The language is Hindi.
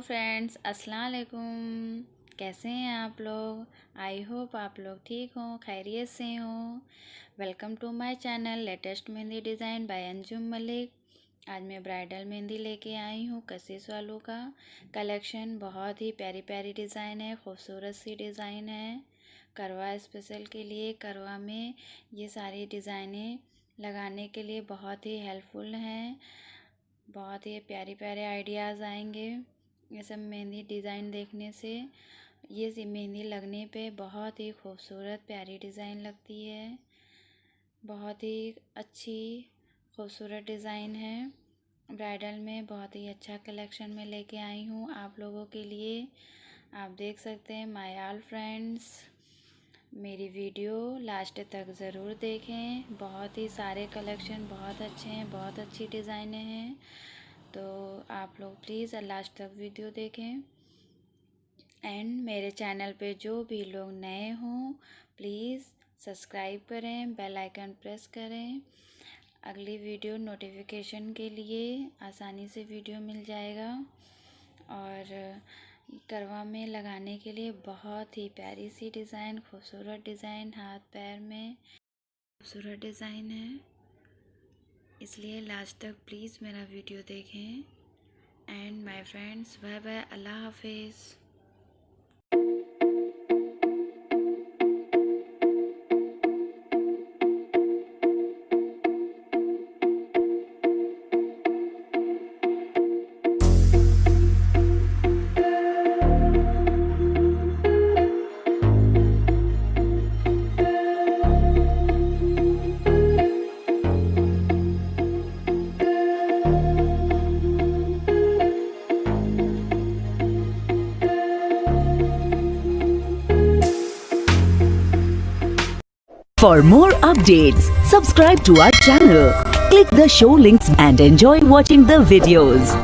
फ्रेंड्स, अस्सलाम वालेकुम। कैसे हैं आप लोग? आई होप आप लोग ठीक हों, खैरियत से हों। Welcome to my channel latest mehndi design by Anjum Malik. आज मैं ब्राइडल मेहंदी लेके आई हूँ कशिश वालों का कलेक्शन। बहुत ही प्यारी प्यारी डिज़ाइन है, खूबसूरत सी डिज़ाइन है। करवा स्पेशल के लिए, करवा में ये सारी डिज़ाइनें लगाने के लिए बहुत ही हेल्पफुल हैं। बहुत ही प्यारे प्यारे आइडियाज़ आएंगे ये सब मेहंदी डिज़ाइन देखने से। ये मेहंदी लगने पे बहुत ही खूबसूरत प्यारी डिज़ाइन लगती है। बहुत ही अच्छी खूबसूरत डिज़ाइन है। ब्राइडल में बहुत ही अच्छा कलेक्शन में लेके आई हूँ आप लोगों के लिए। आप देख सकते हैं माय ऑल फ्रेंड्स, मेरी वीडियो लास्ट तक ज़रूर देखें। बहुत ही सारे कलेक्शन बहुत अच्छे हैं, बहुत अच्छी डिज़ाइनें हैं, तो आप लोग प्लीज़ लास्ट तक वीडियो देखें। एंड मेरे चैनल पे जो भी लोग नए हों प्लीज़ सब्सक्राइब करें, बेल आइकन प्रेस करें। अगली वीडियो नोटिफिकेशन के लिए आसानी से वीडियो मिल जाएगा। और करवा में लगाने के लिए बहुत ही प्यारी सी डिज़ाइन, खूबसूरत डिज़ाइन, हाथ पैर में खूबसूरत डिज़ाइन है, इसलिए लास्ट तक प्लीज़ मेरा वीडियो देखें। And my friends, bye bye, अल्लाह हाफिज़। For more updates, subscribe to our channel, click the show links and enjoy watching the videos.